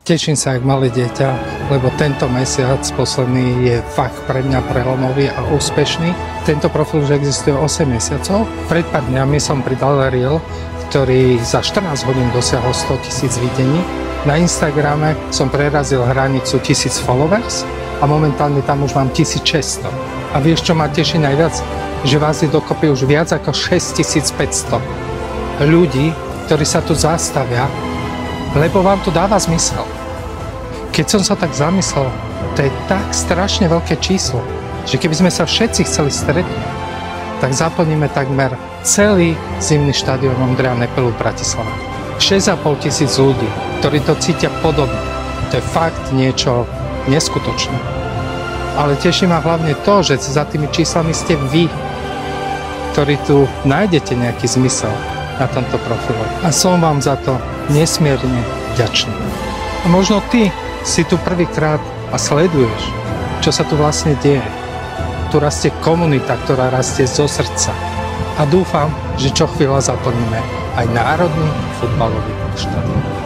Teším sa ako malé dieťa, lebo tento mesiac posledný je fakt pre mňa prelomový a úspešný. Tento profil už existuje 8 mesiacov. Pred pár dňami som pridal reel, ktorý za 14 hodín dosiahol 100 000 videní. Na Instagrame som prerazil hranicu 1000 followers a momentálne tam už mám 1600. A vieš, čo ma teší najviac? Že vás je dokopy už viac ako 6500 ľudí, ktorí sa tu zastavia, lebo vám to dáva zmysel. Keď som sa tak zamyslel, to je tak strašne veľké číslo, že keby sme sa všetci chceli stretnúť, tak zaplníme takmer celý zimný štadión Ondreja Nepelu v Bratislave. 6,5 000 ľudí, ktorí to cítia podobne. To je fakt niečo neskutočné. Ale teší ma hlavne to, že za tými číslami ste vy, ktorí tu nájdete nejaký zmysel na tomto profile. A som vám za to nesmierne vďačný. A možno ty si tu prvýkrát a sleduješ, čo sa tu vlastne deje. Tu rastie komunita, ktorá rastie zo srdca. A dúfam, že čo chvíľa zaplníme aj národný futbalový štadión.